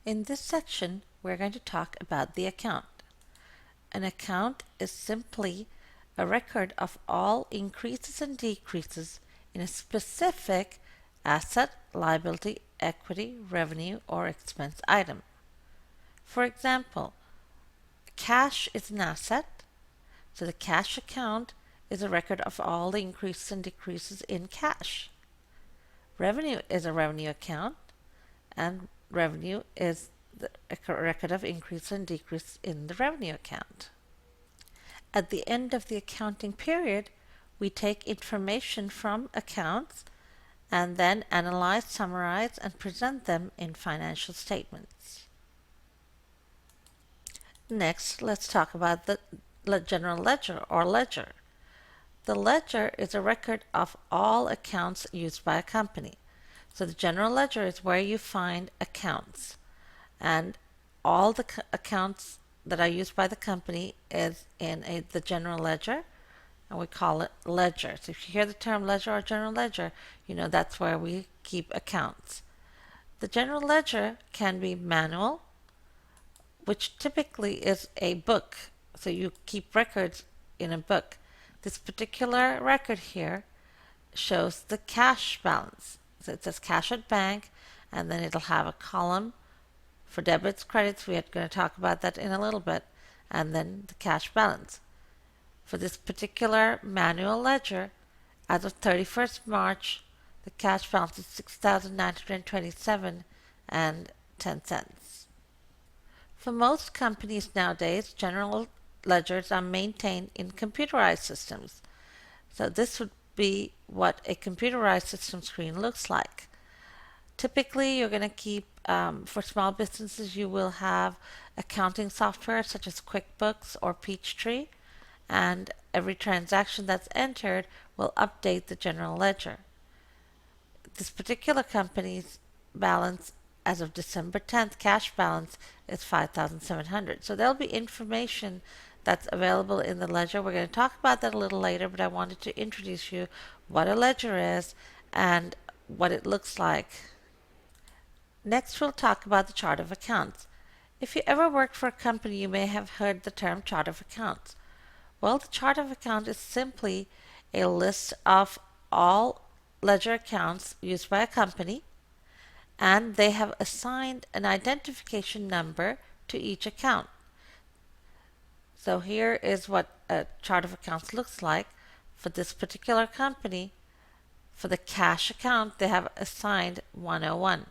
In this section, we're going to talk about the account. An account is simply a record of all increases and decreases in a specific asset, liability, equity, revenue, or expense item. For example, cash is an asset, so the cash account is a record of all the increases and decreases in cash. Revenue is a revenue account, and revenue is a record of increase and decrease in the revenue account. At the end of the accounting period, we take information from accounts and then analyze, summarize, and present them in financial statements. Next, let's talk about the general ledger or ledger. The ledger is a record of all accounts used by a company. So the general ledger is where you find accounts, and all the accounts that are used by the company is in the general ledger, and we call it ledger. So if you hear the term ledger or general ledger, you know that's where we keep accounts. The general ledger can be manual, which typically is a book. So you keep records in a book. This particular record here shows the cash balance. So it says cash at bank, and then it'll have a column for debits, credits. We are going to talk about that in a little bit, and then the cash balance. For this particular manual ledger, as of 31st March, the cash balance is $6,927 and 10 cents. For most companies nowadays, general ledgers are maintained in computerized systems. So this would be what a computerized system screen looks like. Typically, you're going to keep, for small businesses, you will have accounting software such as QuickBooks or Peachtree, and every transaction that's entered will update the general ledger. This particular company's balance as of December 10th, cash balance is $5,700. So there'll be information that's available in the ledger. We're going to talk about that a little later, but I wanted to introduce you what a ledger is and what it looks like. Next, we'll talk about the chart of accounts. If you ever worked for a company, you may have heard the term chart of accounts. Well, the chart of account is simply a list of all ledger accounts used by a company, and they have assigned an identification number to each account. So here is what a chart of accounts looks like for this particular company. For the cash account, they have assigned 101.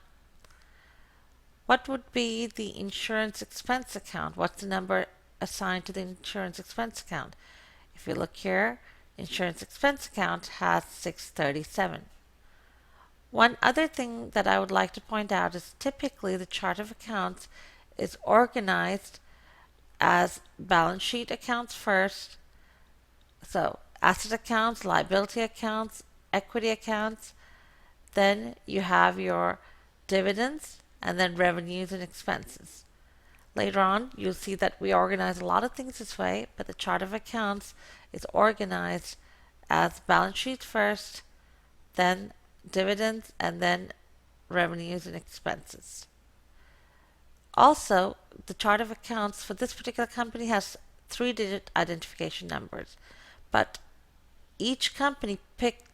What would be the insurance expense account? What's the number assigned to the insurance expense account? If you look here, insurance expense account has 637. One other thing that I would like to point out is typically the chart of accounts is organized as balance sheet accounts first. So asset accounts, liability accounts, equity accounts. Then you have your dividends, and then revenues and expenses. Later on, you'll see that we organize a lot of things this way, but the chart of accounts is organized as balance sheets first, then dividends, and then revenues and expenses. Also, the chart of accounts for this particular company has 3-digit identification numbers, but each company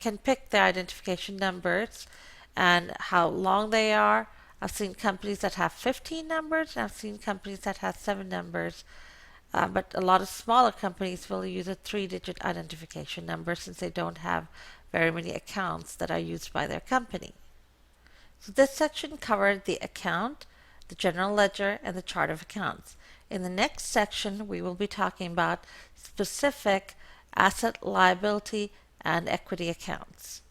can pick their identification numbers and how long they are. I've seen companies that have 15 numbers, and I've seen companies that have 7 numbers, but a lot of smaller companies will use a 3-digit identification number since they don't have very many accounts that are used by their company. So this section covered the account, the general ledger, and the chart of accounts. In the next section, we will be talking about specific asset, liability, and equity accounts.